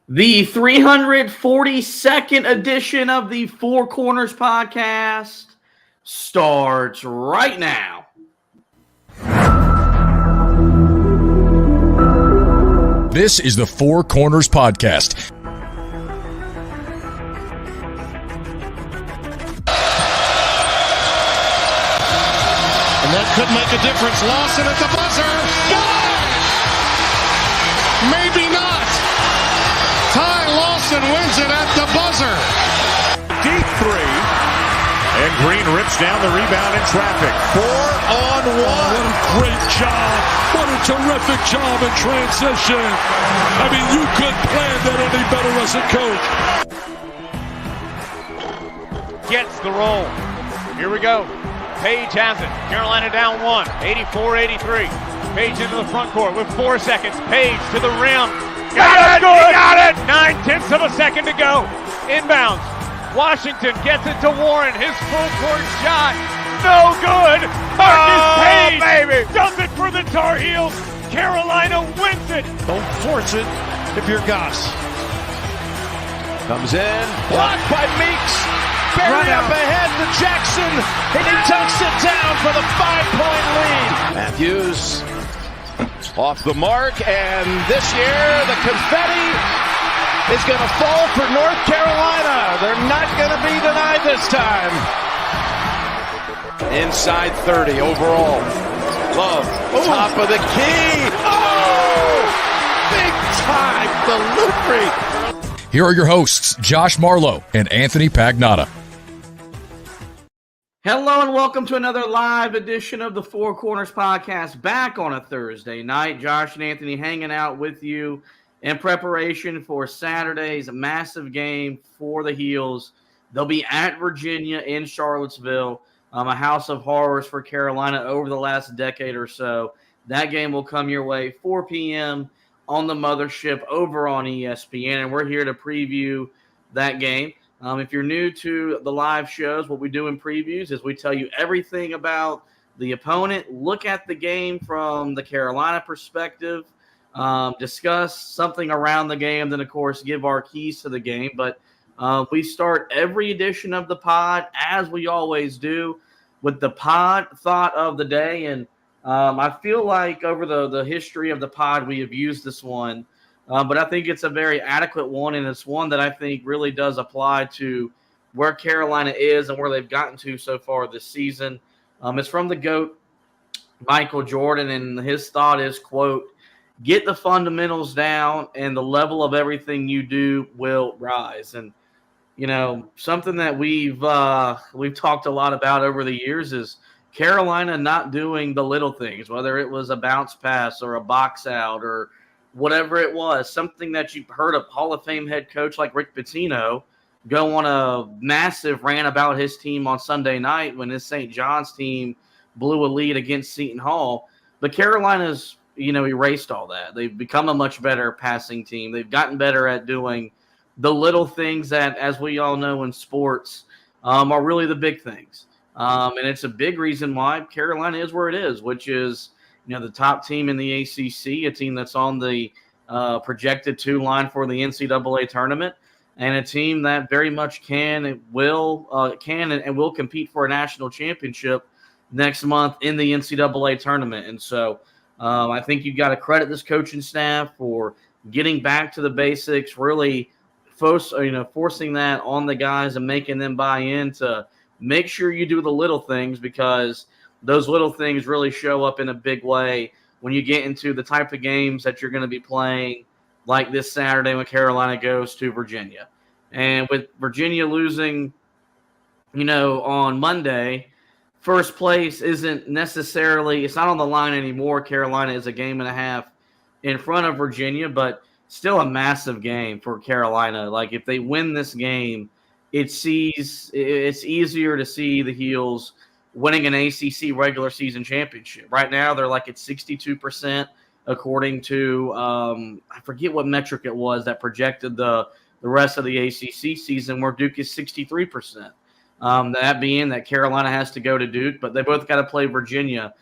The 342nd edition of the Four Corners podcast starts right now. This is the Four Corners podcast. And that could make a difference. Lawson at the buzzer. Got it! Maybe not. Ty Lawson wins it at the buzzer. Deep three. And Green rips down the rebound in traffic. 4-on-1. What a great job. What a terrific job in transition. I mean, you couldn't plan that any better as a coach. Gets the roll. Here we go. Page has it. Carolina down one. 84-83. Page into the front court with 4 seconds. Page to the rim. Got it! Got it! 9/10 of a second to go. Inbounds. Washington gets it to Warren. His full court shot. No good. Marcus Page baby. Does it for the Tar Heels. Carolina wins it. Don't force it if you're Goss. Comes in. Blocked by Meeks. Buried up ahead to Jackson. And he tucks it down for the 5-point lead. Matthews off the mark. And this year, the confetti is going to fall for North Carolina. They're not going to be denied this time. Inside 30 overall. Love, top of the key. Oh! Big time delivery. Here are your hosts, Josh Marlowe and Anthony Pagnotta. Hello and welcome to another live edition of the Four Corners podcast. Back on a Thursday night. Josh and Anthony hanging out with you in preparation for Saturday's massive game for the Heels. They'll be at Virginia in Charlottesville, a house of horrors for Carolina over the last decade or so. That game will come your way 4 p.m. on the mothership over on ESPN, and we're here to preview that game. If you're new to the live shows, what we do in previews is we tell you everything about the opponent, look at the game from the Carolina perspective, discuss something around the game, then, of course, give our keys to the game. But we start every edition of the pod, as we always do, with the pod thought of the day. And I feel like over the history of the pod, we have used this one. But I think it's a very adequate one, and it's one that I think really does apply to where Carolina is and where they've gotten to so far this season. It's from the GOAT, Michael Jordan, and his thought is, quote, "Get the fundamentals down and the level of everything you do will rise." And, you know, something that we've talked a lot about over the years is Carolina not doing the little things, whether it was a bounce pass or a box out or whatever it was, something that you've heard a Hall of Fame head coach like Rick Pitino go on a massive rant about his team on Sunday night when his St. John's team blew a lead against Seton Hall. But Carolina's, erased all that. They've become a much better passing team. They've gotten better at doing the little things that, as we all know in sports, are really the big things. And it's a big reason why Carolina is where it is, which is, the top team in the ACC, a team that's on the projected 2 line for the NCAA tournament, and a team that very much can and will compete for a national championship next month in the NCAA tournament. And so I think you've got to credit this coaching staff for getting back to the basics, really forcing that on the guys and making them buy in to make sure you do the little things, because those little things really show up in a big way when you get into the type of games that you're going to be playing, like this Saturday when Carolina goes to Virginia. And with Virginia losing, on Monday, first place isn't necessarily – it's not on the line anymore. Carolina is a game and a half in front of Virginia, but still a massive game for Carolina. Like, if they win this game, it's easier to see the Heels – winning an ACC regular season championship. Right now, they're like at 62%, according to I forget what metric it was that projected the rest of the ACC season, where Duke is 63%. That being that Carolina has to go to Duke, but they both got to play Virginia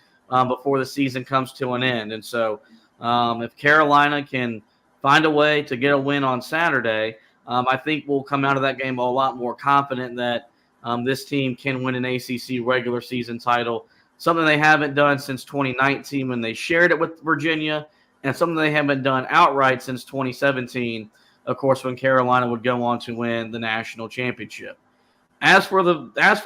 before the season comes to an end. And so if Carolina can find a way to get a win on Saturday, I think we'll come out of that game a lot more confident that this team can win an ACC regular season title, something they haven't done since 2019 when they shared it with Virginia, and something they haven't done outright since 2017, of course, when Carolina would go on to win the national championship. As for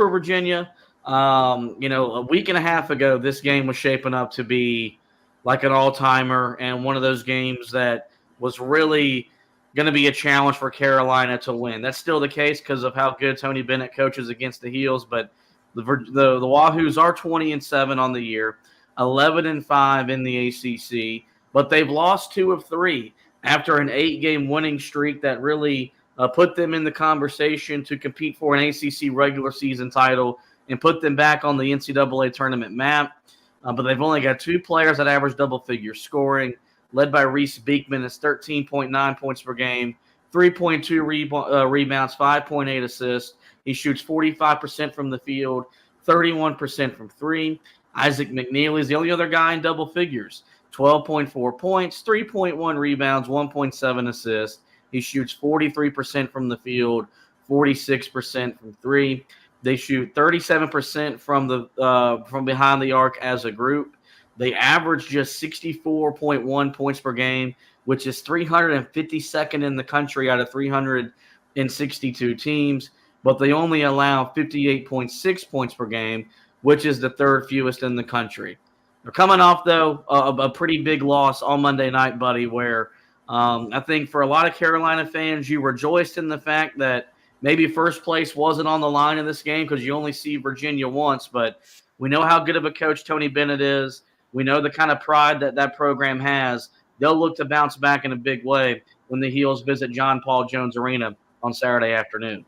Virginia, a week and a half ago, this game was shaping up to be like an all-timer and one of those games that was really going to be a challenge for Carolina to win. That's still the case because of how good Tony Bennett coaches against the Heels, but the Wahoos are 20-7 on the year, 11-5 in the ACC, but they've lost 2 of 3 after an 8-game winning streak that really put them in the conversation to compete for an ACC regular season title and put them back on the NCAA tournament map. But they've only got 2 players that average double-figure scoring, led by Reese Beekman. Is 13.9 points per game, 3.2 rebounds, 5.8 assists. He shoots 45% from the field, 31% from 3. Isaac McNeely is the only other guy in double figures, 12.4 points, 3.1 rebounds, 1.7 assists. He shoots 43% from the field, 46% from 3. They shoot 37% from behind the arc as a group. They average just 64.1 points per game, which is 352nd in the country out of 362 teams. But they only allow 58.6 points per game, which is the 3rd fewest in the country. They're coming off, though, a pretty big loss on Monday night, buddy, where I think for a lot of Carolina fans, you rejoiced in the fact that maybe first place wasn't on the line in this game because you only see Virginia once, but we know how good of a coach Tony Bennett is. We know the kind of pride that program has. They'll look to bounce back in a big way when the Heels visit John Paul Jones Arena on Saturday afternoon.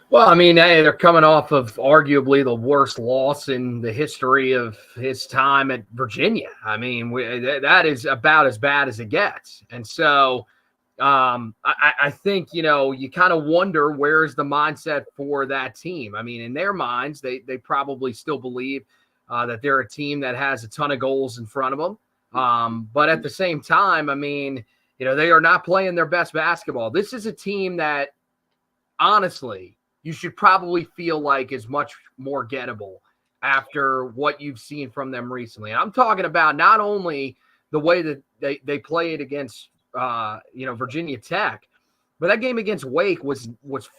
Well, I mean, hey, they're coming off of arguably the worst loss in the history of his time at Virginia. I mean, that is about as bad as it gets. And so I think, you kind of wonder where's the mindset for that team. I mean, in their minds, they probably still believe that they're a team that has a ton of goals in front of them. But at the same time, I mean, they are not playing their best basketball. This is a team that, honestly, you should probably feel like is much more gettable after what you've seen from them recently. And I'm talking about not only the way that they played against, Virginia Tech, but that game against Wake was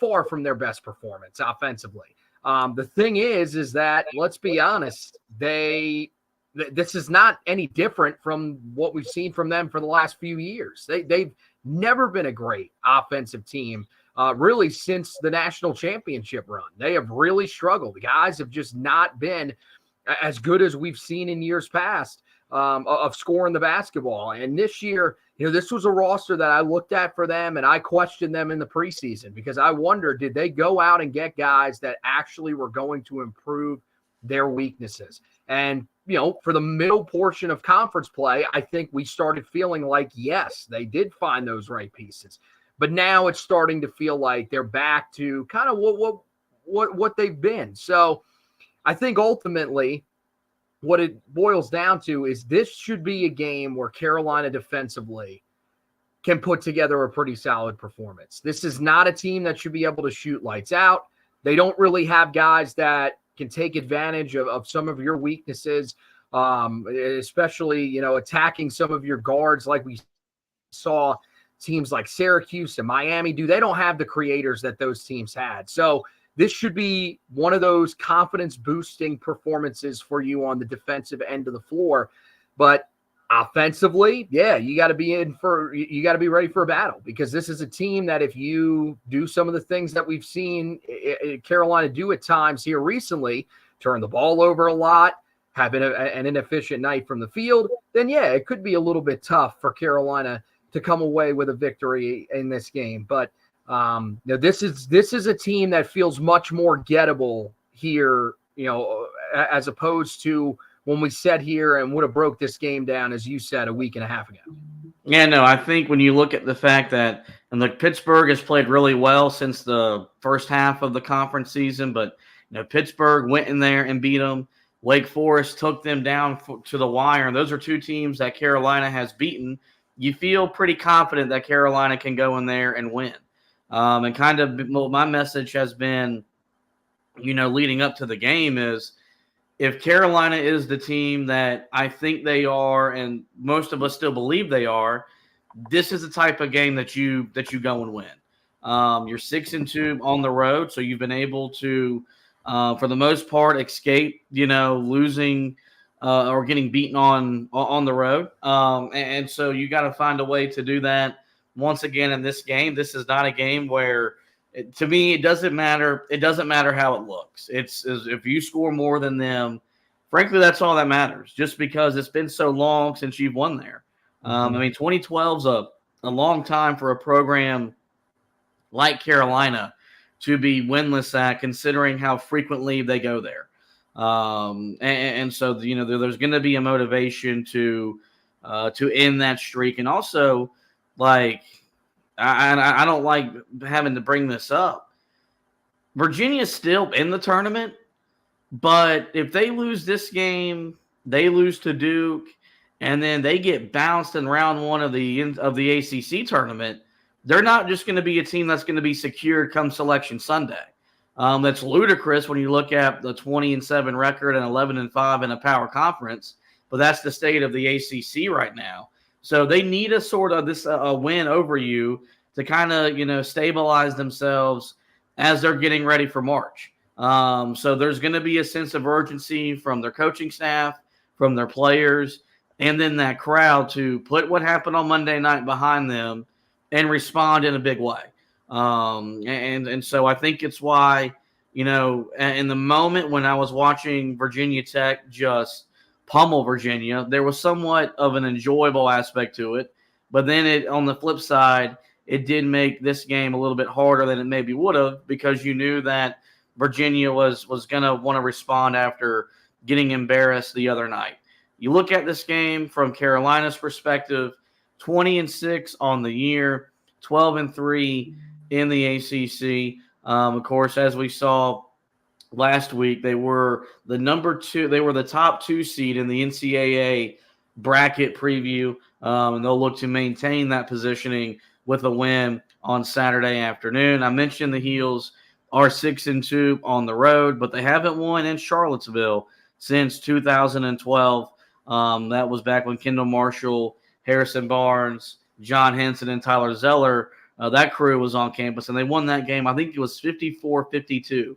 far from their best performance offensively. The thing is that, let's be honest, this is not any different from what we've seen from them for the last few years. They've never been a great offensive team. Really since the national championship run. They have really struggled. The guys have just not been as good as we've seen in years past of scoring the basketball. And this year, this was a roster that I looked at for them, and I questioned them in the preseason because I wondered, did they go out and get guys that actually were going to improve their weaknesses? And, for the middle portion of conference play, I think we started feeling like, yes, they did find those right pieces. But now it's starting to feel like they're back to kind of what they've been. So I think ultimately what it boils down to is this should be a game where Carolina defensively can put together a pretty solid performance. This is not a team that should be able to shoot lights out. They don't really have guys that can take advantage of some of your weaknesses, especially, attacking some of your guards like we saw teams like Syracuse and Miami do. They don't have the creators that those teams had. So this should be one of those confidence-boosting performances for you on the defensive end of the floor. But offensively, yeah, you got to be ready for a battle, because this is a team that if you do some of the things that we've seen Carolina do at times here recently, turn the ball over a lot, have an inefficient night from the field, then yeah, it could be a little bit tough for Carolina to come away with a victory in this game. But this is a team that feels much more gettable here, as opposed to when we sat here and would have broke this game down, as you said, a week and a half ago. Yeah, no, I think when you look at the fact that Pittsburgh has played really well since the first half of the conference season, but Pittsburgh went in there and beat them. Wake Forest took them down to the wire, and those are 2 teams that Carolina has beaten you feel pretty confident that Carolina can go in there and win. And kind of my message has been, leading up to the game is, if Carolina is the team that I think they are, and most of us still believe they are, this is the type of game that you go and win. You're 6-2 on the road, so you've been able to, for the most part, escape, losing or getting beaten on the road. And so you got to find a way to do that. Once again, in this game, this is not a game where, to me, it doesn't matter. It doesn't matter how it looks. It's if you score more than them, frankly, that's all that matters. Just because it's been so long since you've won there. 2012 is a long time for a program like Carolina to be winless at, considering how frequently they go there. And so there's going to be a motivation to end that streak, and also I don't like having to bring this up. Virginia's still in the tournament, but if they lose this game, they lose to Duke, and then they get bounced in round one of the ACC tournament, they're not just going to be a team that's going to be secured come Selection Sunday. That's ludicrous when you look at the 20-7 record and 11-5 in a power conference, but that's the state of the ACC right now. So they need a sort of a win over you to kind of, stabilize themselves as they're getting ready for March. So there's going to be a sense of urgency from their coaching staff, from their players, and then that crowd to put what happened on Monday night behind them and respond in a big way. And so I think it's why, in the moment when I was watching Virginia Tech just pummel Virginia, there was somewhat of an enjoyable aspect to it. But then on the flip side, it did make this game a little bit harder than it maybe would have, because you knew that Virginia was going to want to respond after getting embarrassed the other night. You look at this game from Carolina's perspective, 20-6 on the year, 12-3 in the ACC. Of course, as we saw last week, they were the number 2. They were the top 2 seed in the NCAA bracket preview, and they'll look to maintain that positioning with a win on Saturday afternoon. I mentioned the Heels are 6-2 on the road, but they haven't won in Charlottesville since 2012. That was back when Kendall Marshall, Harrison Barnes, John Henson, and Tyler Zeller, that crew was on campus, and they won that game. I think it was 54-52,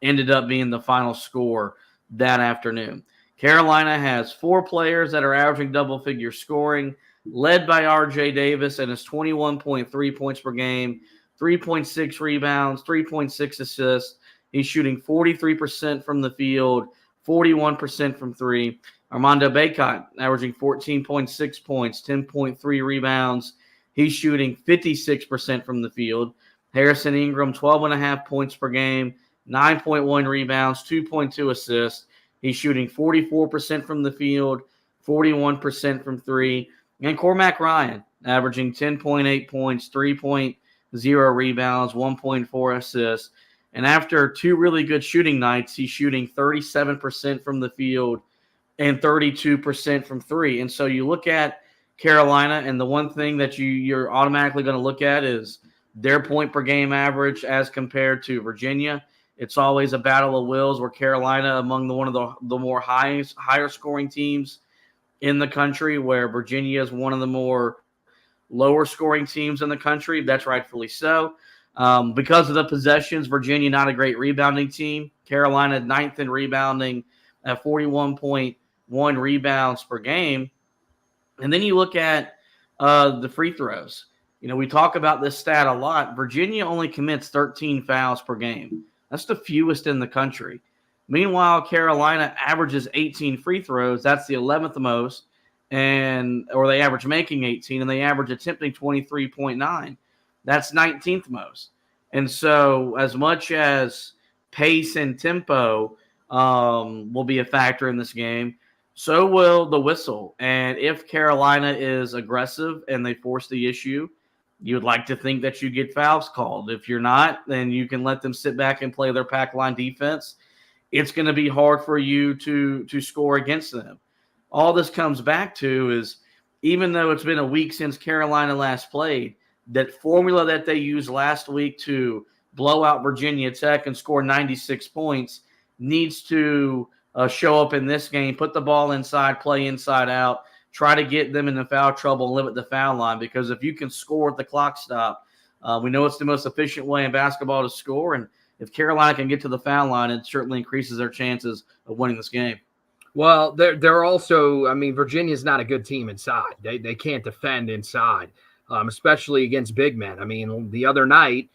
ended up being the final score that afternoon. Carolina has 4 players that are averaging double-figure scoring, led by R.J. Davis and his 21.3 points per game, 3.6 rebounds, 3.6 assists. He's shooting 43% from the field, 41% from three. Armando Bacot averaging 14.6 points, 10.3 rebounds. He's shooting 56% from the field. Harrison Ingram, 12.5 points per game, 9.1 rebounds, 2.2 assists. He's shooting 44% from the field, 41% from three. And Cormac Ryan, averaging 10.8 points, 3.0 rebounds, 1.4 assists. And after 2 really good shooting nights, he's shooting 37% from the field and 32% from three. And so you look at Carolina, and the one thing that you're automatically going to look at is their point per game average as compared to Virginia. It's always a battle of wills, where Carolina among one of the more higher scoring teams in the country, where Virginia is one of the more lower scoring teams in the country. That's rightfully so. Because of the possessions, Virginia not a great rebounding team. Carolina 9th in rebounding at 41.1 rebounds per game. And then you look at the free throws. We talk about this stat a lot. Virginia only commits 13 fouls per game. That's the fewest in the country. Meanwhile, Carolina averages 18 free throws. That's the 11th most, or they average making 18, and they average attempting 23.9. That's 19th most. And so as much as pace and tempo will be a factor in this game, so will the whistle. And if Carolina is aggressive and they force the issue, you would like to think that you get fouls called. If you're not, then you can let them sit back and play their pack line defense. It's going to be hard for you to score against them. All this comes back to is even though it's been a week since Carolina last played, that formula that they used last week to blow out Virginia Tech and score 96 points needs to show up in this game, put the ball inside, play inside out, try to get them in the foul trouble and limit the foul line, because if you can score at the clock stop, we know it's the most efficient way in basketball to score, and if Carolina can get to the foul line, it certainly increases their chances of winning this game. Well, they're also, I mean, Virginia's not a good team inside. They can't defend inside, especially against big men. I mean, the other night,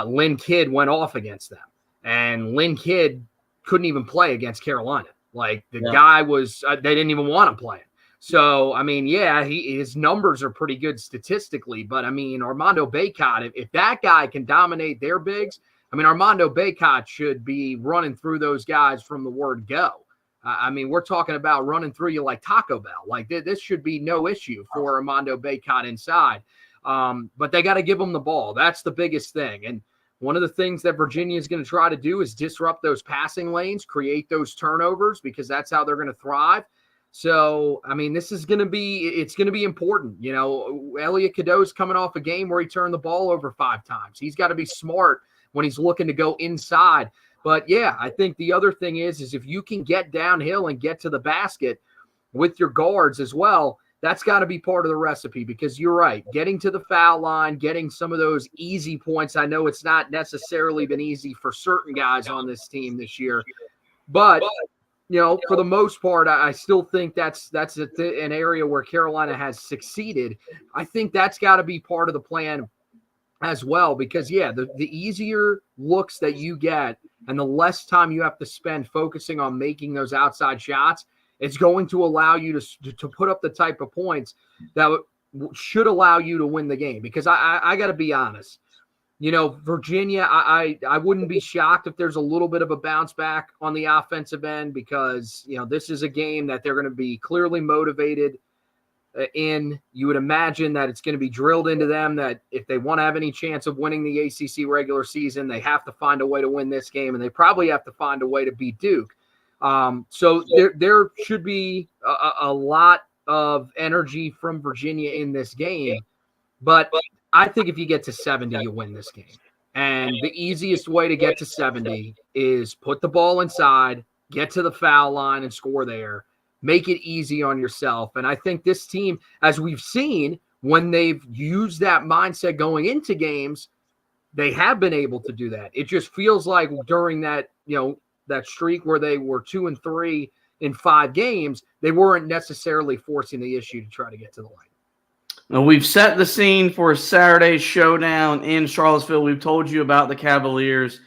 Lynn Kidd went off against them, and Lynn Kidd couldn't even play against Carolina. Like, the guy was, they didn't even want him playing. So, I mean, yeah, his numbers are pretty good statistically, but I mean, Armando Bacot, if that guy can dominate their bigs, I mean, Armando Bacot should be running through those guys from the word go. I mean, we're talking about running through you like Taco Bell. Like, this should be no issue for Armando Bacot inside. But they got to give him the ball. That's the biggest thing. And one of the things that Virginia is going to try to do is disrupt those passing lanes, create those turnovers, because that's how they're going to thrive. So, I mean, it's going to be important. You know, Elliot Cadeau's coming off a game where he turned the ball over 5 times. He's got to be smart when he's looking to go inside. But, yeah, I think the other thing is if you can get downhill and get to the basket with your guards as well, that's got to be part of the recipe, because you're right. Getting to the foul line, getting some of those easy points. I know it's not necessarily been easy for certain guys on this team this year. But you know, for the most part, I still think that's an area where Carolina has succeeded. I think that's got to be part of the plan as well, because, yeah, the easier looks that you get and the less time you have to spend focusing on making those outside shots, it's going to allow you to put up the type of points that should allow you to win the game. Because I got to be honest. You know, Virginia, I wouldn't be shocked if there's a little bit of a bounce back on the offensive end, because, you know, this is a game that they're going to be clearly motivated in. You would imagine that it's going to be drilled into them that if they want to have any chance of winning the ACC regular season, they have to find a way to win this game, and they probably have to find a way to beat Duke. So there should be a lot of energy from Virginia in this game, but I think if you get to 70, you win this game. And the easiest way to get to 70 is put the ball inside, get to the foul line and score there. Make it easy on yourself. And I think this team, as we've seen, when they've used that mindset going into games, they have been able to do that. It just feels like during that, you know, that streak where they were 2-3 in 5 games, they weren't necessarily forcing the issue to try to get to the line. We've set the scene for Saturday's showdown in Charlottesville. We've told you about the Cavaliers,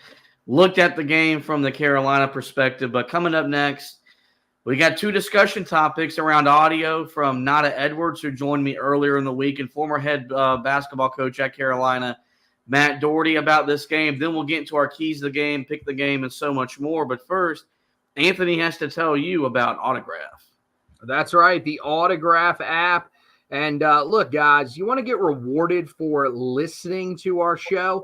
looked at the game from the Carolina perspective. But coming up next, we got 2 discussion topics around audio from Nada Edwards, who joined me earlier in the week, and former head basketball coach at Carolina, Matt Doherty, about this game. Then we'll get into our keys to the game, pick the game, and so much more. But first, Anthony has to tell you about Autograph. That's right, the Autograph app. And look, guys, you want to get rewarded for listening to our show?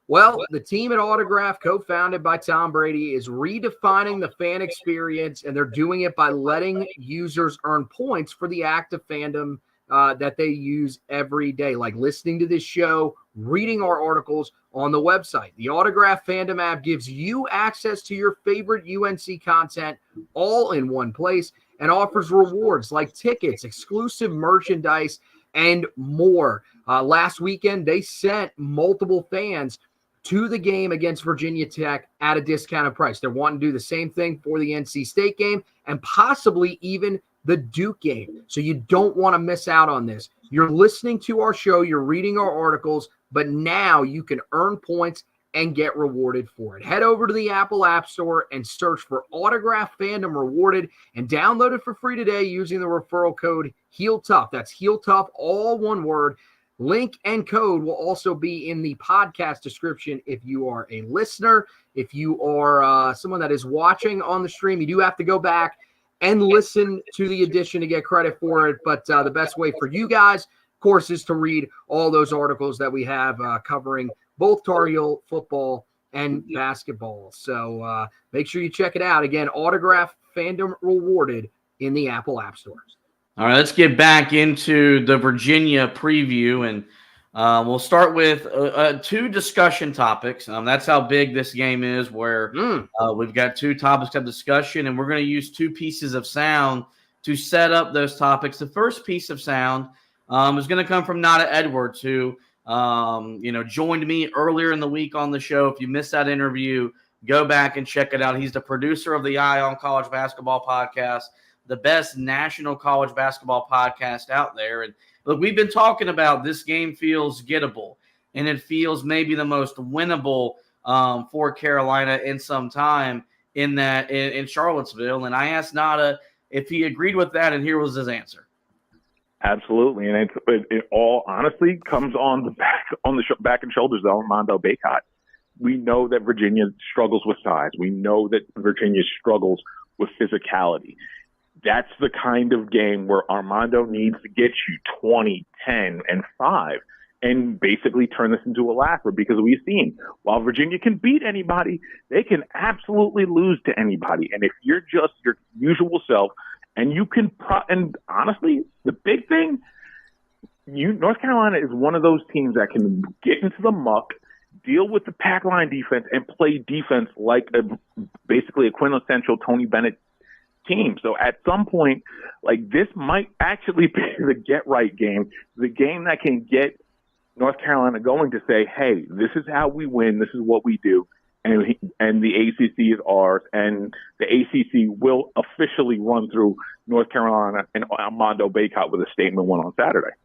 Well, the team at Autograph, co-founded by Tom Brady, is redefining the fan experience, and they're doing it by letting users earn points for the act of fandom that they use every day, like listening to this show, reading our articles on the website. The Autograph Fandom app gives you access to your favorite UNC content all in one place, and offers rewards like tickets, exclusive merchandise, and more. Last weekend, they sent multiple fans to the game against Virginia Tech at a discounted price. They're wanting to do the same thing for the NC State game and possibly even the Duke game. So you don't want to miss out on this. You're listening to our show, you're reading our articles, but now you can earn points and get rewarded for it. Head over to the Apple App Store and search for Autograph Fandom Rewarded and download it for free today using the referral code HEELTOUGH. That's HEELTOUGH, all one word. Link and code will also be in the podcast description if you are a listener. If you are someone that is watching on the stream, you do have to go back and listen to the edition to get credit for it. But the best way for you guys, of course, is to read all those articles that we have covering both Tar Heel football and basketball. So make sure you check it out. Again, Autograph Fandom Rewarded in the Apple App Store. All right, let's get back into the Virginia preview, and we'll start with two discussion topics. That's how big this game is, where we've got two topics of discussion, and we're going to use two pieces of sound to set up those topics. The first piece of sound is going to come from Nada Edwards, who joined me earlier in the week on the show. If you missed that interview, go back and check it out. He's the producer of the Eye on College Basketball podcast, the best national college basketball podcast out there. And look, we've been talking about this game feels gettable, and it feels maybe the most winnable for Carolina in some time in Charlottesville. And I asked Nada if he agreed with that, and here was his answer. Absolutely, and it all honestly comes on the back and shoulders of Armando Bacot. We know that Virginia struggles with size. We know that Virginia struggles with physicality. That's the kind of game where Armando needs to get you 20, 10, and 5 and basically turn this into a laugher, because we've seen while Virginia can beat anybody, they can absolutely lose to anybody. And if you're just your usual self and you can and honestly, the big thing, North Carolina is one of those teams that can get into the muck, deal with the pack line defense, and play defense like basically a quintessential Tony Bennett team. So at some point, like, this might actually be the get right game, the game that can get North Carolina going to say, hey, this is how we win, this is what we do, and the ACC is ours, and the ACC will officially run through North Carolina, and Armando Bacot with a statement won on Saturday.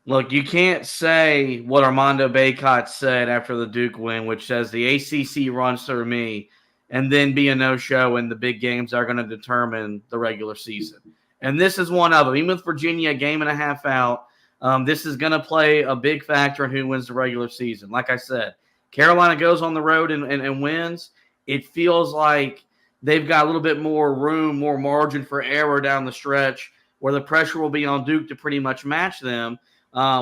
Look, you can't say what Armando Bacot said after the Duke win, which says the ACC runs through me, and then be a no-show in the big games that are going to determine the regular season. And this is one of them. Even with Virginia a game and a half out, this is going to play a big factor in who wins the regular season. Like I said, Carolina goes on the road and wins. It feels like they've got a little bit more room, more margin for error down the stretch, where the pressure will be on Duke to pretty much match them.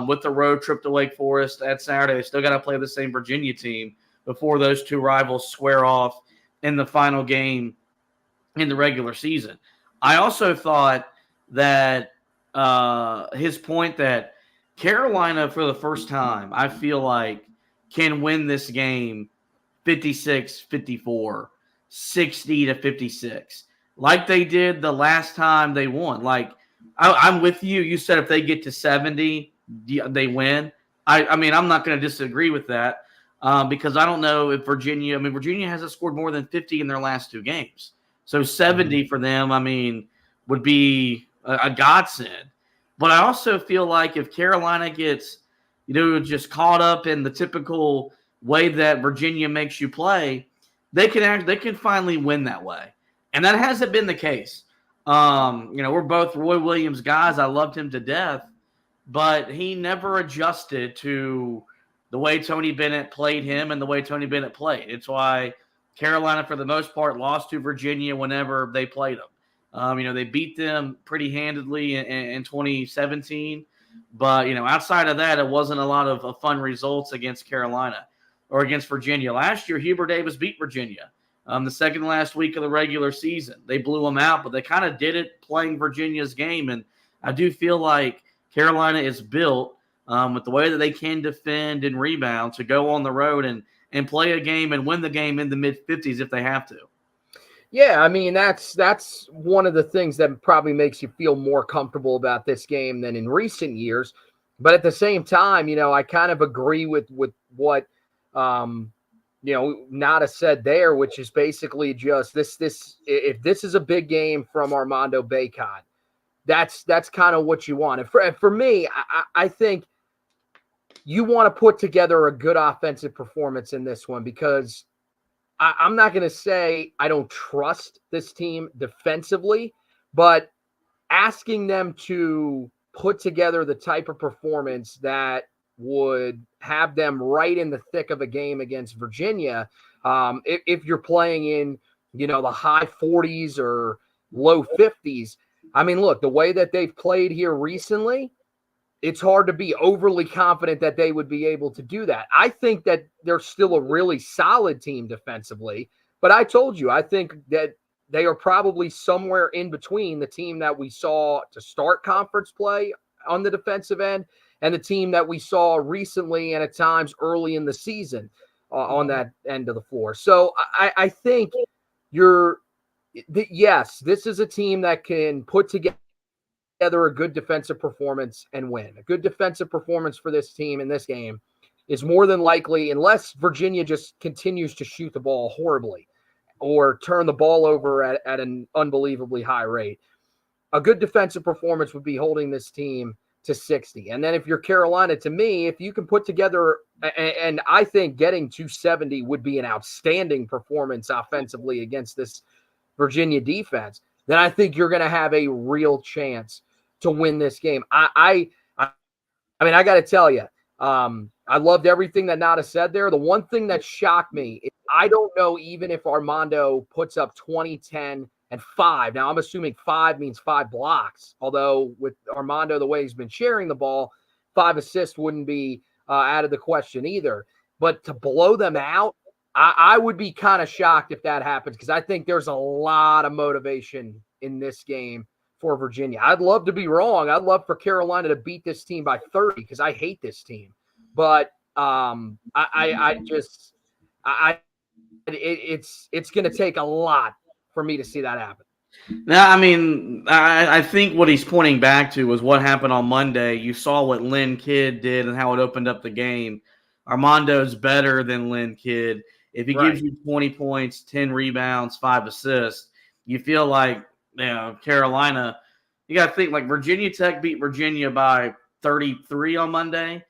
With the road trip to Wake Forest at Saturday, they still got to play the same Virginia team before those two rivals square off in the final game in the regular season. I also thought that his point that Carolina, for the first time, I feel like, can win this game 56-54, 60-56, like they did the last time they won. Like, I'm with you. You said if they get to 70, they win. I mean, I'm not going to disagree with that because I don't know if Virginia hasn't scored more than 50 in their last two games. So 70 for them, I mean, would be a godsend. But I also feel like if Carolina gets, just caught up in the typical way that Virginia makes you play, they can finally win that way. And that hasn't been the case. We're both Roy Williams guys. I loved him to death, but he never adjusted to the way Tony Bennett played him and the way Tony Bennett played. It's why Carolina, for the most part, lost to Virginia whenever they played them. They beat them pretty handedly in 2017, but, outside of that, it wasn't a lot of fun results against Carolina or against Virginia. Last year, Hubert Davis beat Virginia. The second last week of the regular season. They blew them out, but they kind of did it playing Virginia's game. And I do feel like Carolina is built with the way that they can defend and rebound to go on the road and play a game and win the game in the mid-50s if they have to. Yeah, I mean, that's one of the things that probably makes you feel more comfortable about this game than in recent years. But at the same time, I kind of agree with what Nada said there, which is basically just this. If this is a big game from Armando Bacot, that's kind of what you want. And for me, I think you want to put together a good offensive performance in this one, because I'm not going to say I don't trust this team defensively, but asking them to put together the type of performance that would have them right in the thick of a game against Virginia, if you're playing in, the high 40s or low 50s. I mean, look, the way that they've played here recently, it's hard to be overly confident that they would be able to do that. I think that they're still a really solid team defensively, but I told you, I think that they are probably somewhere in between the team that we saw to start conference play on the defensive end and the team that we saw recently and at times early in the season on that end of the floor. So I think yes, this is a team that can put together a good defensive performance and win. A good defensive performance for this team in this game is more than likely, unless Virginia just continues to shoot the ball horribly or turn the ball over at an unbelievably high rate. A good defensive performance would be holding this team to 60. And then if you're Carolina, to me, if you can put together, and I think getting to 70 would be an outstanding performance offensively against this Virginia defense, then I think you're going to have a real chance to win this game. I mean, I got to tell you, I loved everything that Nada said there. The one thing that shocked me is I don't know even if Armando puts up 20, 10, and 5. Now, I'm assuming 5 means 5 blocks, although with Armando, the way he's been sharing the ball, 5 assists wouldn't be out of the question either. But to blow them out, I would be kind of shocked if that happens because I think there's a lot of motivation in this game for Virginia. I'd love to be wrong. I'd love for Carolina to beat this team by 30 because I hate this team. But it's going to take a lot for me to see that happen. Now, I mean, I think what he's pointing back to was what happened on Monday. You saw what Lynn Kidd did and how it opened up the game. Armando's better than Lynn Kidd. If he gives you 20 points, 10 rebounds, 5 assists, you feel like, Carolina, you got to think like Virginia Tech beat Virginia by 33 on Monday,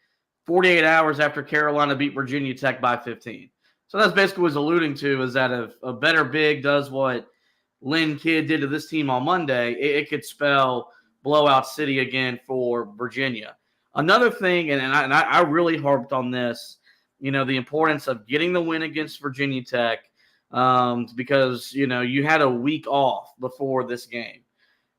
48 hours after Carolina beat Virginia Tech by 15. So that's basically what he's alluding to is that if a better big does what Lynn Kidd did to this team on Monday, it could spell blowout city again for Virginia. Another thing, and I really harped on this, the importance of getting the win against Virginia Tech because, you had a week off before this game.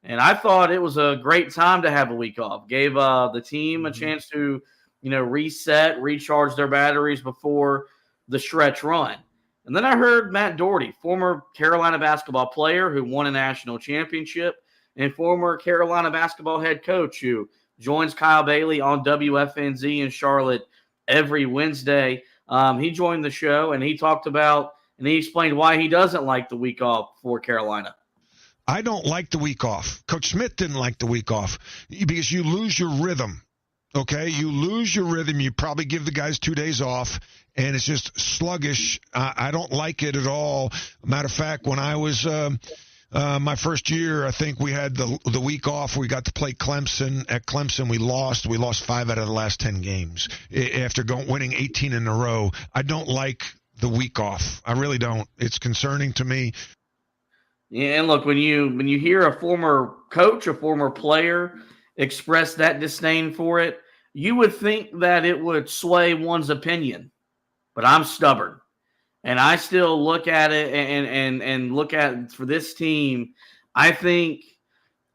And I thought it was a great time to have a week off. Gave the team a chance to, reset, recharge their batteries before the stretch run. And then I heard Matt Doherty, former Carolina basketball player who won a national championship and former Carolina basketball head coach who joins Kyle Bailey on WFNZ in Charlotte every Wednesday. He joined the show and he talked about and he explained why he doesn't like the week off for Carolina. I don't like the week off. Coach Smith didn't like the week off because you lose your rhythm. Okay, you lose your rhythm. You probably give the guys 2 days off, and it's just sluggish. I don't like it at all. Matter of fact, when I was my first year, I think we had the week off. We got to play Clemson. At Clemson, we lost. We lost 5 out of the last 10 games after winning 18 in a row. I don't like the week off. I really don't. It's concerning to me. Yeah, and look, when you hear a former coach, a former player express that disdain for it, you would think that it would sway one's opinion. But I'm stubborn. And I still look at it and look at for this team, I think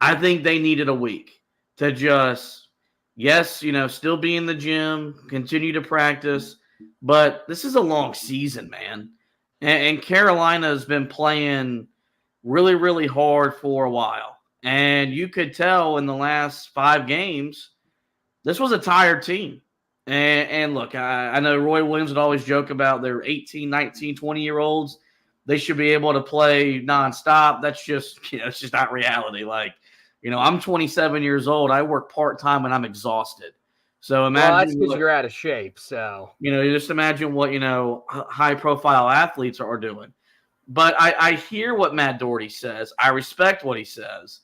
they needed a week to just, still be in the gym, continue to practice. But this is a long season, man. And Carolina's been playing really, really hard for a while. And you could tell in the last 5 games, this was a tired team. And look, I know Roy Williams would always joke about their 18, 19, 20-year-olds. They should be able to play nonstop. That's just, it's just not reality. Like, I'm 27 years old. I work part-time and I'm exhausted. So imagine. Well, that's because you're out of shape. So, just imagine what, high-profile athletes are doing. But I hear what Matt Doherty says. I respect what he says.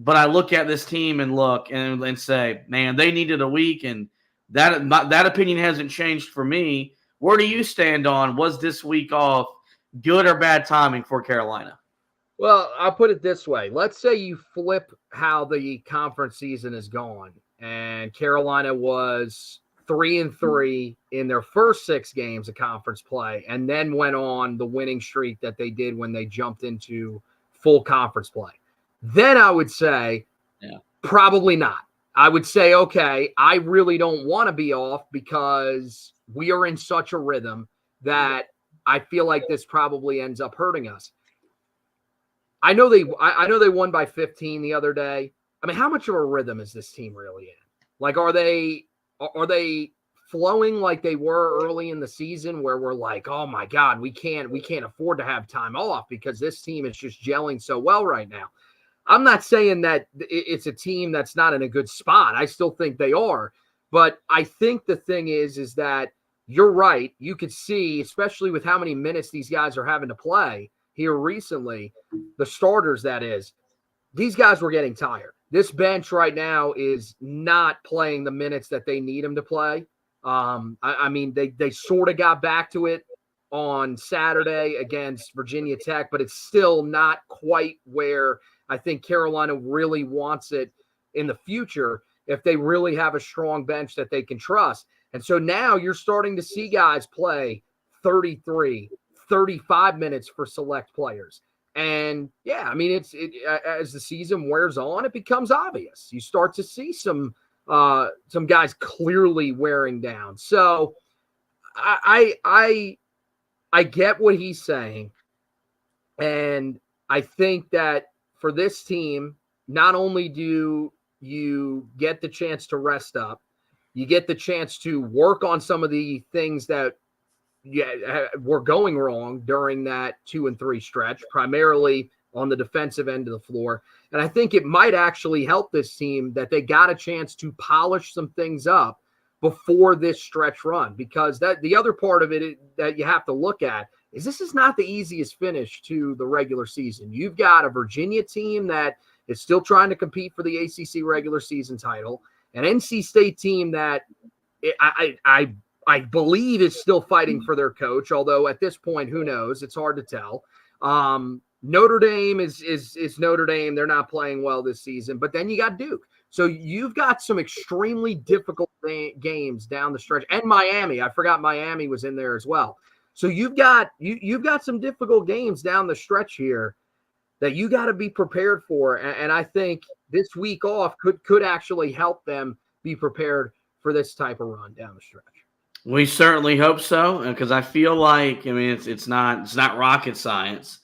But I look at this team and say, man, they needed a week, and that opinion hasn't changed for me. Where do you stand on was this week off good or bad timing for Carolina? Well, I'll put it this way. Let's say you flip how the conference season is gone, and Carolina was 3-3 in their first 6 games of conference play, and then went on the winning streak that they did when they jumped into full conference play. Then I would say probably not. I would say, okay, I really don't want to be off because we are in such a rhythm that I feel like this probably ends up hurting us. I know they won by 15 the other day. I mean, how much of a rhythm is this team really in? Like, are they flowing like they were early in the season, where we're like, oh my God, we can't afford to have time off because this team is just gelling so well right now. I'm not saying that it's a team that's not in a good spot. I still think they are. But I think the thing is that you're right. You could see, especially with how many minutes these guys are having to play here recently, the starters, that is, these guys were getting tired. This bench right now is not playing the minutes that they need them to play. I mean, they sort of got back to it on Saturday against Virginia Tech, but it's still not quite where I think Carolina really wants it in the future if they really have a strong bench that they can trust. And so now you're starting to see guys play 33, 35 minutes for select players. And yeah, I mean, as the season wears on, it becomes obvious. You start to see some guys clearly wearing down. So I get what he's saying. And I think that for this team, not only do you get the chance to rest up, you get the chance to work on some of the things that were going wrong during that 2 and 3 stretch, primarily on the defensive end of the floor. And I think it might actually help this team that they got a chance to polish some things up before this stretch run, because the other part of it that you have to look at is this is not the easiest finish to the regular season. You've got a Virginia team that is still trying to compete for the ACC regular season title, an NC State team that I believe is still fighting for their coach, although at this point, who knows? It's hard to tell. Notre Dame is Notre Dame. They're not playing well this season. But then you got Duke. So you've got some extremely difficult games down the stretch. And Miami. I forgot Miami was in there as well. So you've got some difficult games down the stretch here that you got to be prepared for. And I think this week off could actually help them be prepared for this type of run down the stretch. We certainly hope so, because I feel like, I mean, it's not rocket science.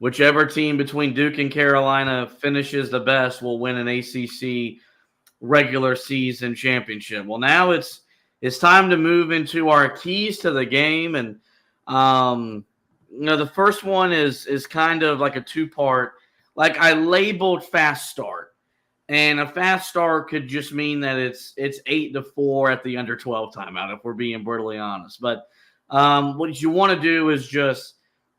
Whichever team between Duke and Carolina finishes the best will win an ACC regular season championship. Well, now it's time to move into our keys to the game, and the first one is kind of like a two-part. Like, I labeled fast start. And a fast start could just mean that it's 8-4 at the under 12 timeout, if we're being brutally honest. But what you want to do is just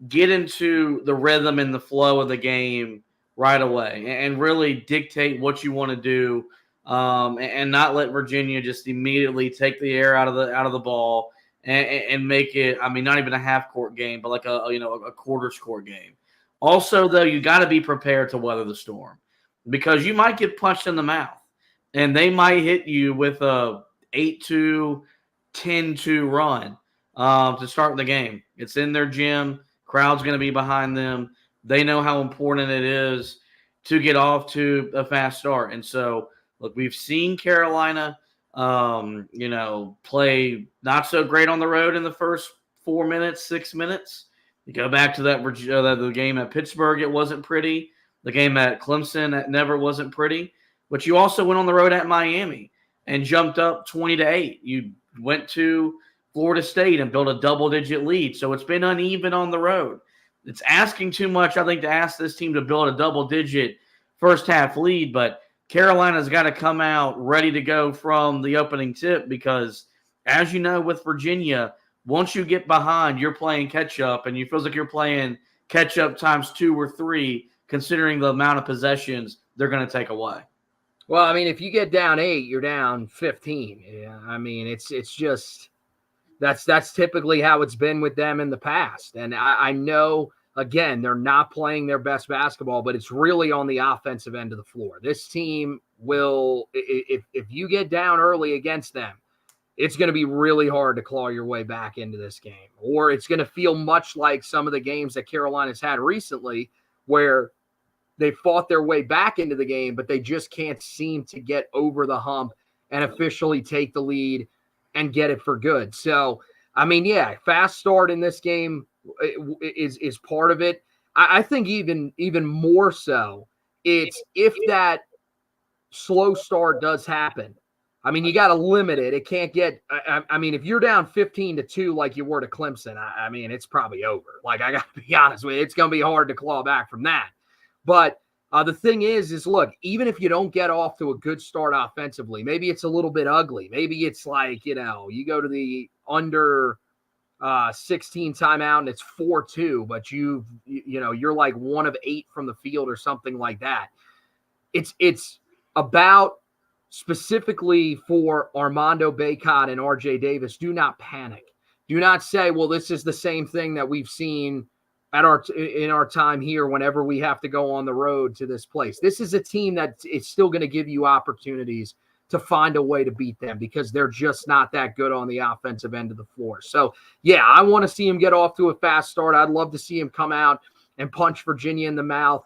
get into the rhythm and the flow of the game right away, and really dictate what you want to do, and not let Virginia just immediately take the air out of the ball and make it. I mean, not even a half court game, but like a quarter score game. Also, though, you got to be prepared to weather the storm, because you might get punched in the mouth, and they might hit you with a 8-2, 10-2 run to start the game. It's in their gym. Crowd's going to be behind them. They know how important it is to get off to a fast start. And so, look, we've seen Carolina, play not so great on the road in the first 4 minutes, 6 minutes. You go back to the game at Pittsburgh, it wasn't pretty. The game at Clemson, that never wasn't pretty. But you also went on the road at Miami and jumped up 20-8. You went to Florida State and built a double-digit lead. So it's been uneven on the road. It's asking too much, I think, to ask this team to build a double-digit first-half lead. But Carolina's got to come out ready to go from the opening tip, because, as you know, with Virginia, once you get behind, you're playing catch-up, and it feels like you're playing catch-up times 2 or 3, considering the amount of possessions they're going to take away. Well, I mean, if you get down 8, you're down 15. Yeah, I mean, it's just that's typically how it's been with them in the past. And I know, again, they're not playing their best basketball, but it's really on the offensive end of the floor. This team will, if you get down early against them, it's going to be really hard to claw your way back into this game. Or it's going to feel much like some of the games that Carolina's had recently, where they fought their way back into the game, but they just can't seem to get over the hump and officially take the lead and get it for good. So, I mean, yeah, fast start in this game is part of it. I think even more so, it's if that slow start does happen. I mean, you got to limit it. It can't get. I mean, if you're down 15-2 like you were to Clemson, I mean, it's probably over. Like, I got to be honest with you, it's going to be hard to claw back from that. But the thing is look, even if you don't get off to a good start offensively, maybe it's a little bit ugly. Maybe it's like, you know, you go to the under 16 timeout and it's 4-2, but you're like 1 of 8 from the field or something like that. It's about specifically for Armando Bacot and RJ Davis, do not panic. Do not say, well, this is the same thing that we've seen in our time here whenever we have to go on the road to this place. This is a team that is still going to give you opportunities to find a way to beat them because they're just not that good on the offensive end of the floor. So, yeah, I want to see him get off to a fast start. I'd love to see him come out and punch Virginia in the mouth.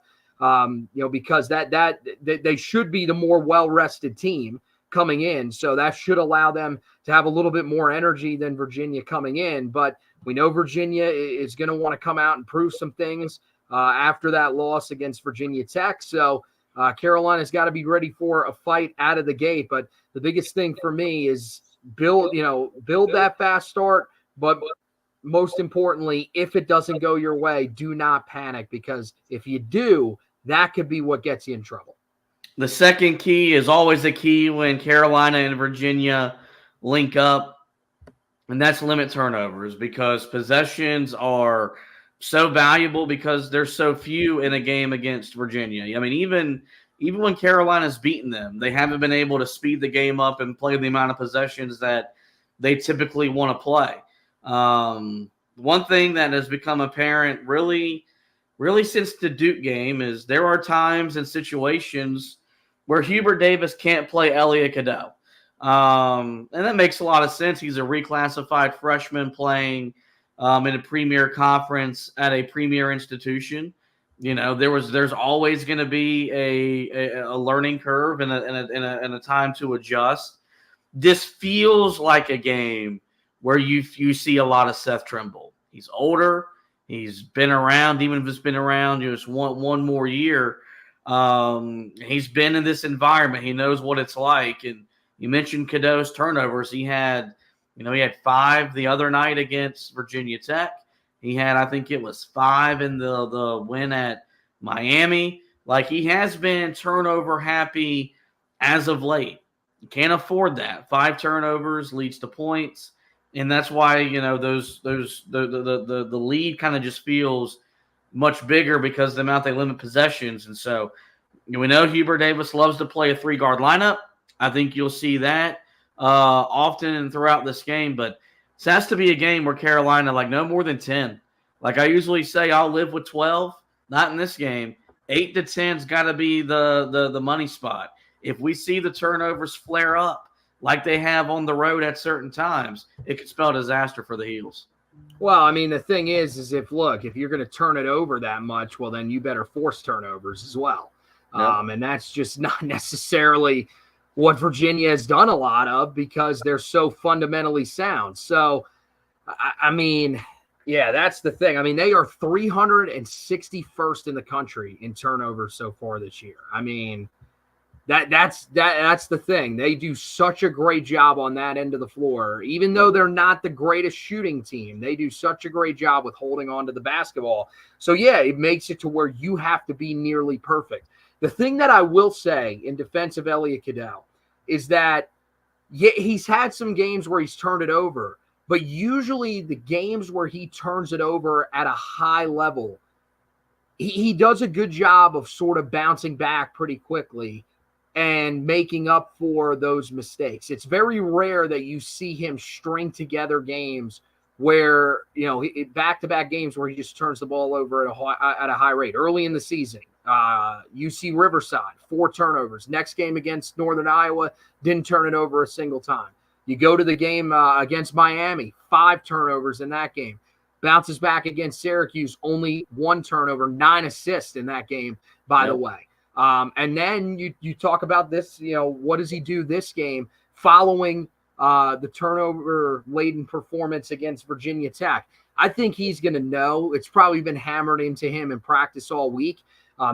Because that they should be the more well-rested team coming in. So that should allow them to have a little bit more energy than Virginia coming in. But we know Virginia is going to want to come out and prove some things after that loss against Virginia Tech. So Carolina's got to be ready for a fight out of the gate. But the biggest thing for me is build that fast start. But most importantly, if it doesn't go your way, do not panic, because if you do, that could be what gets you in trouble. The second key is always a key when Carolina and Virginia link up, and that's limit turnovers, because possessions are so valuable because there's so few in a game against Virginia. I mean, even when Carolina's beaten them, they haven't been able to speed the game up and play the amount of possessions that they typically want to play. One thing that has become apparent really since the Duke game is there are times and situations where Hubert Davis can't play Elliot Cadeau. And that makes a lot of sense. He's a reclassified freshman playing in a premier conference at a premier institution. You know, there's always going to be a learning curve and a time to adjust. This feels like a game where you see a lot of Seth Trimble. He's older. He's been around, even if it's been around just one more year. He's been in this environment. He knows what it's like. And you mentioned Cadeau's turnovers. He had 5 the other night against Virginia Tech. He had, I think it was 5 in the win at Miami. Like, he has been turnover happy as of late. You can't afford that. 5 turnovers leads to points. And that's why, the lead kind of just feels much bigger because of the amount they limit possessions. And so we know Hubert Davis loves to play a 3-guard lineup. I think you'll see that often and throughout this game. But this has to be a game where Carolina, like, no more than 10. Like I usually say, I'll live with 12. Not in this game. 8 to 10's got to be the money spot. If we see the turnovers flare up like they have on the road at certain times, it could spell disaster for the Heels. Well, I mean, the thing is if you're going to turn it over that much, well, then you better force turnovers as well. Yep. And that's just not necessarily what Virginia has done a lot of because they're so fundamentally sound. So, I mean, yeah, that's the thing. I mean, they are 361st in the country in turnovers so far this year. I mean, that's the thing. They do such a great job on that end of the floor. Even though they're not the greatest shooting team, they do such a great job with holding on to the basketball. So, yeah, it makes it to where you have to be nearly perfect. The thing that I will say in defense of Elliot Cadeau is that he's had some games where he's turned it over, but usually the games where he turns it over at a high level, he does a good job of sort of bouncing back pretty quickly and making up for those mistakes. It's very rare that you see him string together games where, back-to-back games where he just turns the ball over at a high rate. Early in the season, UC Riverside, 4 turnovers. Next game against Northern Iowa, didn't turn it over a single time. You go to the game against Miami, 5 turnovers in that game. Bounces back against Syracuse, only 1 turnover, 9 assists in that game, by the way. And then you talk about this, what does he do this game following the turnover-laden performance against Virginia Tech. I think he's going to know. It's probably been hammered into him in practice all week.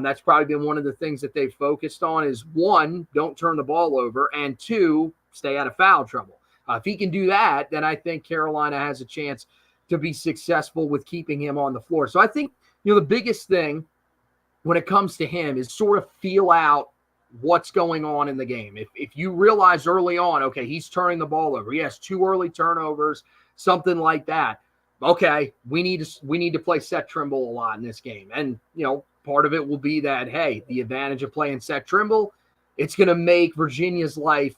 That's probably been one of the things that they've focused on is, one, don't turn the ball over, and two, stay out of foul trouble. If he can do that, then I think Carolina has a chance to be successful with keeping him on the floor. So I think, the biggest thing when it comes to him is sort of feel out what's going on in the game. If you realize early on, okay, he's turning the ball over, he has 2 early turnovers, something like that. Okay, we need to play Seth Trimble a lot in this game. And, part of it will be that, hey, the advantage of playing Seth Trimble, it's going to make Virginia's life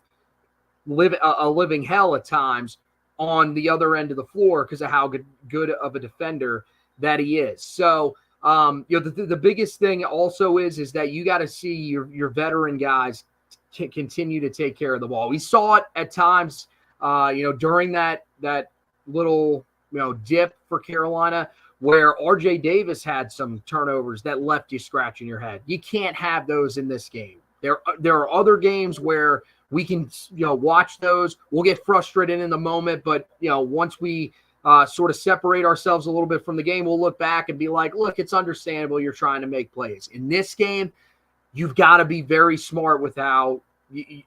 live a living hell at times on the other end of the floor because of how good of a defender that he is. So, the biggest thing also is that you got to see your veteran guys continue to take care of the ball. We saw it at times, during that little, dip for Carolina where R.J. Davis had some turnovers that left you scratching your head. You can't have those in this game. There are other games where we can, watch those. We'll get frustrated in the moment, but, once we sort of separate ourselves a little bit from the game, we'll look back and be like, look, it's understandable you're trying to make plays. In this game, you've got to be very smart with how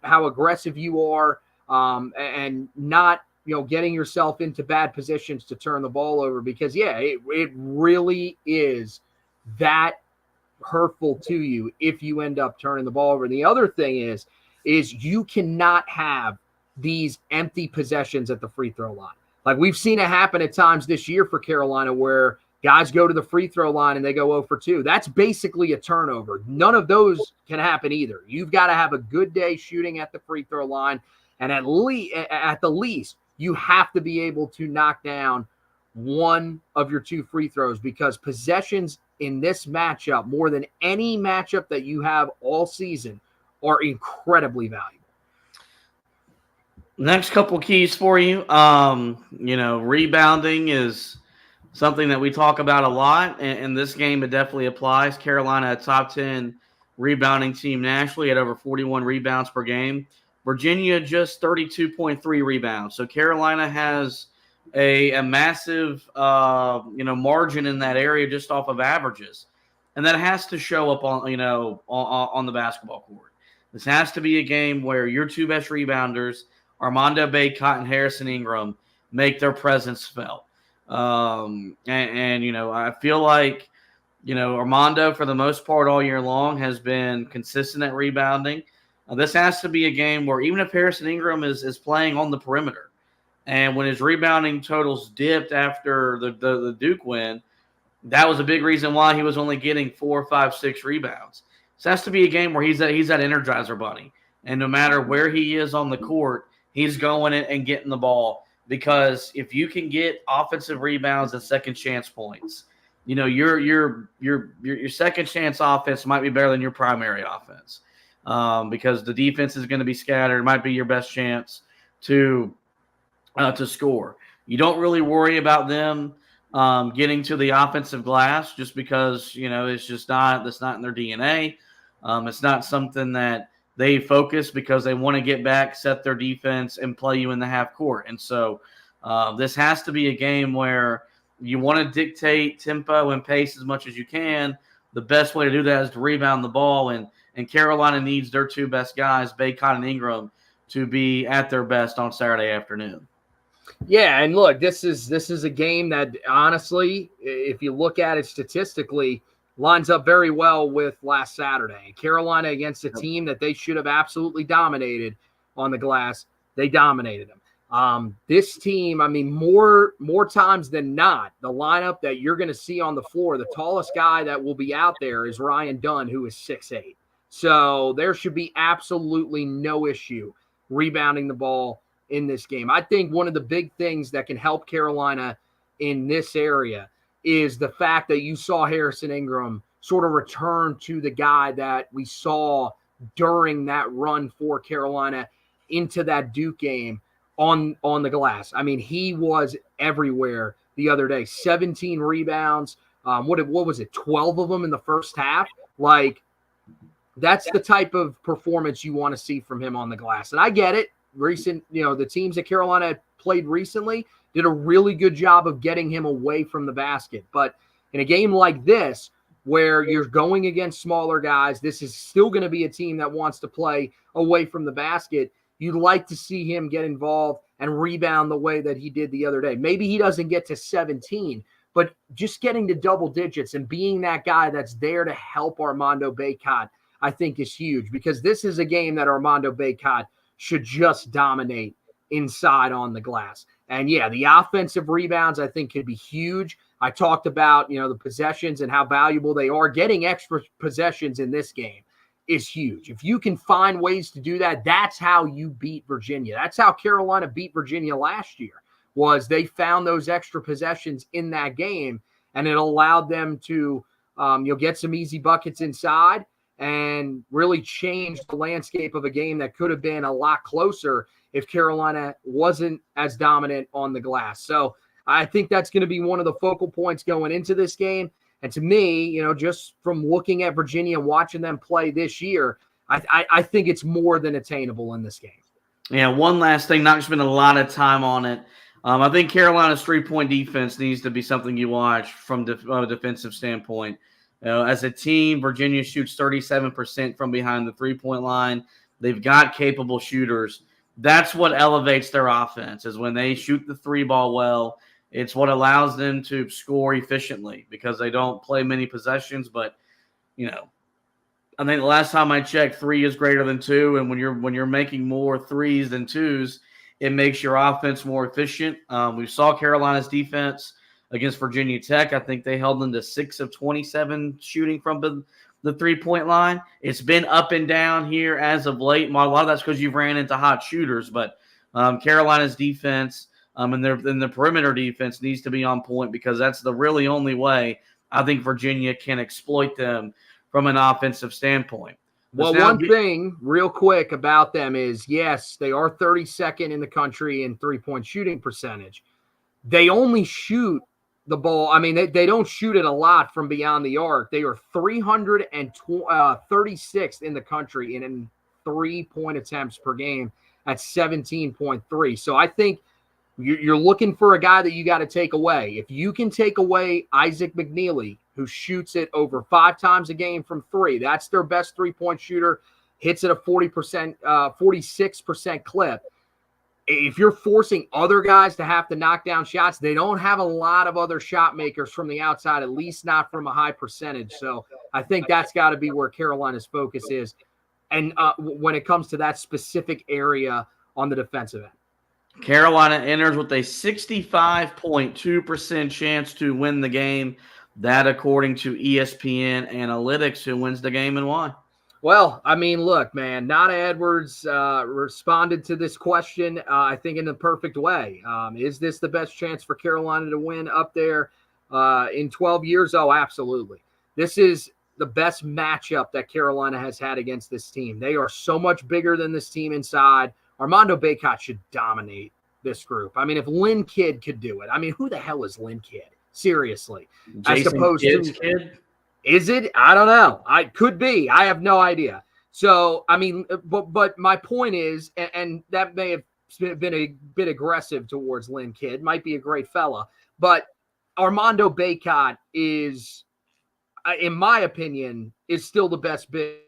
aggressive you are and not, getting yourself into bad positions to turn the ball over because, it really is that hurtful to you if you end up turning the ball over. And the other thing is you cannot have these empty possessions at the free throw line. Like we've seen it happen at times this year for Carolina where guys go to the free throw line and they go 0 for 2. That's basically a turnover. None of those can happen either. You've got to have a good day shooting at the free throw line. And at the least, you have to be able to knock down one of your 2 free throws because possessions in this matchup, more than any matchup that you have all season, are incredibly valuable. Next couple keys for you. Rebounding is something that we talk about a lot. In this game, it definitely applies. Carolina, a top 10 rebounding team nationally at over 41 rebounds per game. Virginia, just 32.3 rebounds. So Carolina has a massive, margin in that area just off of averages. And that has to show up on the basketball court. This has to be a game where your 2 best rebounders, Armando Bacot and Harrison Ingram, make their presence felt. I feel like, Armando, for the most part all year long, has been consistent at rebounding. This has to be a game where even if Harrison Ingram is playing on the perimeter, and when his rebounding totals dipped after the Duke win, that was a big reason why he was only getting 4, 5, 6 rebounds. This has to be a game where he's that Energizer Bunny. And no matter where he is on the court, he's going in and getting the ball. Because if you can get offensive rebounds and second chance points, your second chance offense might be better than your primary offense. Because the defense is going to be scattered. It might be your best chance to score. You don't really worry about them getting to the offensive glass just because, that's not in their DNA. It's not something that they focus because they want to get back, set their defense, and play you in the half court. And so this has to be a game where you want to dictate tempo and pace as much as you can. The best way to do that is to rebound the ball, and Carolina needs their 2 best guys, Bacot and Ingram, to be at their best on Saturday afternoon. Yeah, and look, this is a game that honestly, if you look at it statistically, lines up very well with last Saturday. Carolina against a team that they should have absolutely dominated on the glass, they dominated them. This team, more times than not, the lineup that you're going to see on the floor, the tallest guy that will be out there is Ryan Dunn, who is 6'8". So there should be absolutely no issue rebounding the ball in this game. I think one of the big things that can help Carolina in this area is the fact that you saw Harrison Ingram sort of return to the guy that we saw during that run for Carolina into that Duke game on the glass. He was everywhere the other day. 17 rebounds. What was it? 12 of them in the first half. That's the type of performance you want to see from him on the glass. And I get it. the teams that Carolina played recently did a really good job of getting him away from the basket. But in a game like this, where you're going against smaller guys, this is still going to be a team that wants to play away from the basket. You'd like to see him get involved and rebound the way that he did the other day. Maybe he doesn't get to 17, but just getting to double digits and being that guy that's there to help Armando Bacot, I think is huge, because this is a game that Armando Bacot should just dominate inside on the glass. And yeah, the offensive rebounds I think could be huge. I talked about, the possessions and how valuable they are. Getting extra possessions in this game is huge. If you can find ways to do that, that's how you beat Virginia. That's how Carolina beat Virginia last year, was they found those extra possessions in that game, and it allowed them to get some easy buckets inside and really change the landscape of a game that could have been a lot closer if Carolina wasn't as dominant on the glass. So I think that's going to be one of the focal points going into this game. And to me, just from looking at Virginia and watching them play this year, I think it's more than attainable in this game. Yeah, one last thing, not spend a lot of time on it. I think Carolina's three-point defense needs to be something you watch from a defensive standpoint. As a team, Virginia shoots 37% from behind the three-point line. They've got capable shooters. That's what elevates their offense, is when they shoot the three ball well. It's what allows them to score efficiently, because they don't play many possessions. But, I think the last time I checked, 3 is greater than 2. And when you're making more 3s than 2s, it makes your offense more efficient. We saw Carolina's defense against Virginia Tech. I think they held them to 6 of 27 shooting from the three-point line. It's been up and down here as of late. A lot of that's because you've ran into hot shooters. But Carolina's defense and their perimeter defense needs to be on point, because that's the really only way I think Virginia can exploit them from an offensive standpoint. Well, one thing real quick about them is, yes, they are 32nd in the country in three-point shooting percentage. They only shoot the ball. I mean, they don't shoot it a lot from beyond the arc. They are 336th in the country in three-point attempts per game at 17.3. So I think you're looking for a guy that you got to take away. If you can take away Isaac McNeely, who shoots it over 5 times a game from 3, that's their best three-point shooter, hits it a 46% clip. If you're forcing other guys to have to knock down shots, they don't have a lot of other shot makers from the outside, at least not from a high percentage. So I think that's got to be where Carolina's focus is. And when it comes to that specific area on the defensive end. Carolina enters with a 65.2% chance to win the game. That according to ESPN Analytics, who wins the game and why. Well, I mean, look, man, Nada Edwards responded to this question, I think, in the perfect way. Is this the best chance for Carolina to win up there in 12 years? Oh, absolutely. This is the best matchup that Carolina has had against this team. They are so much bigger than this team inside. Armando Bacot should dominate this group. I mean, if Lynn Kidd could do it, I mean, who the hell is Lynn Kidd? Seriously. Jason as opposed Kidd's to kid? Is it? I don't know. I could be. I have no idea. So, I mean, but my point is, and that may have been a bit aggressive towards Lynn Kidd, might be a great fella, but Armando Bacot is, in my opinion, is still the best big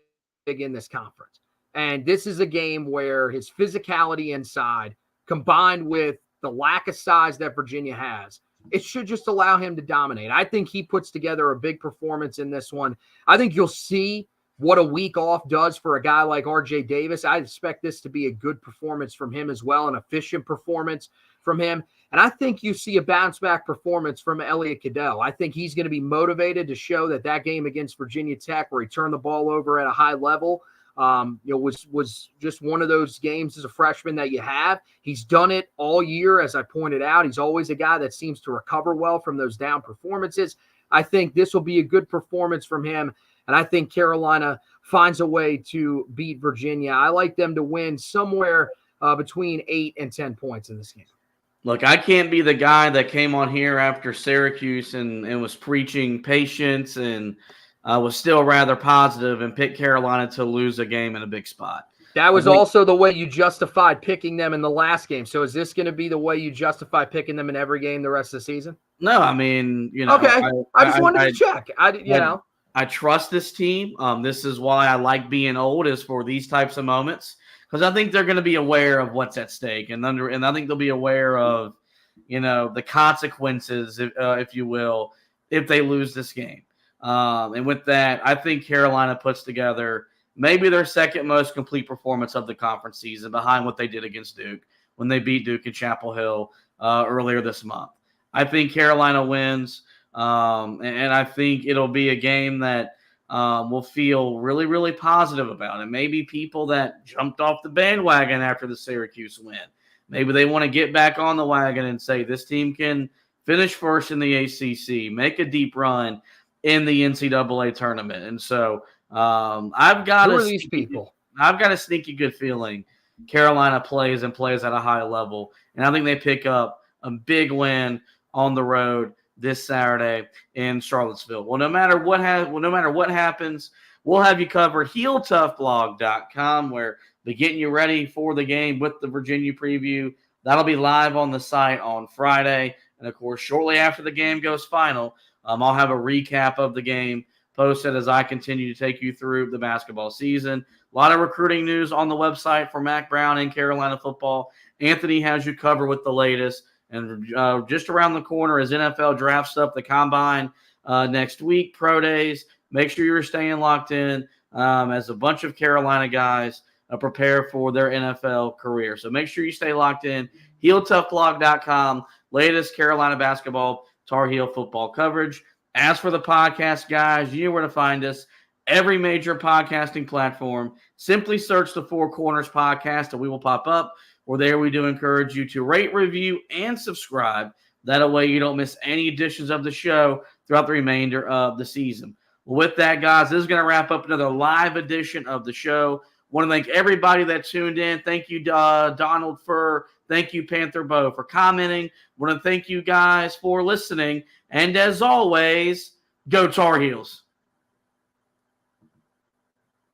in this conference. And this is a game where his physicality inside, combined with the lack of size that Virginia has, it should just allow him to dominate. I think he puts together a big performance in this one. I think you'll see what a week off does for a guy like R.J. Davis. I expect this to be a good performance from him as well, an efficient performance from him. And I think you see a bounce-back performance from Elliot Cadeau. I think he's going to be motivated to show that game against Virginia Tech, where he turned the ball over at a high level, was just one of those games as a freshman that you have. He's done it all year, as I pointed out. He's always a guy that seems to recover well from those down performances. I think this will be a good performance from him, and I think Carolina finds a way to beat Virginia. I like them to win somewhere between 8 and 10 points in this game. Look, I can't be the guy that came on here after Syracuse and was preaching patience and was still rather positive and picked Carolina to lose a game in a big spot. That was also the way you justified picking them in the last game. So is this going to be the way you justify picking them in every game the rest of the season? No, I mean, Okay. I just wanted to check. I trust this team. This is why I like being old, is for these types of moments, because I think they're going to be aware of what's at stake, and I think they'll be aware of, the consequences, if you will, if they lose this game. And with that, I think Carolina puts together maybe their second most complete performance of the conference season, behind what they did against Duke when they beat Duke in Chapel Hill earlier this month. I think Carolina wins. And I think it'll be a game that we'll feel really, really positive about. And maybe people that jumped off the bandwagon after the Syracuse win, maybe they want to get back on the wagon and say this team can finish first in the ACC, make a deep run in the NCAA tournament. And so I've got Who are these people? I've got a sneaky good feeling Carolina plays at a high level. And I think they pick up a big win on the road this Saturday in Charlottesville. Well, no matter what happens, we'll have you covered. HeelToughBlog.com, where they're getting you ready for the game with the Virginia preview. That'll be live on the site on Friday. And, of course, shortly after the game goes final, I'll have a recap of the game posted as I continue to take you through the basketball season. A lot of recruiting news on the website for Mack Brown and Carolina football. Anthony has you covered with the latest. And just around the corner is NFL draft stuff, the combine next week, pro days. Make sure you're staying locked in as a bunch of Carolina guys prepare for their NFL career. So make sure you stay locked in. HeelToughBlog.com, latest Carolina basketball, Tar Heel football coverage. As for the podcast, guys, you know where to find us. Every major podcasting platform. Simply search the Four Corners Podcast and we will pop up. Or there we do encourage you to rate, review, and subscribe. That way you don't miss any editions of the show throughout the remainder of the season. Well, with that, guys, this is going to wrap up another live edition of the show. Want to thank everybody that tuned in. Thank you, Donald Furr. Thank you, Panther Bo, for commenting. Want to thank you guys for listening. And as always, go Tar Heels.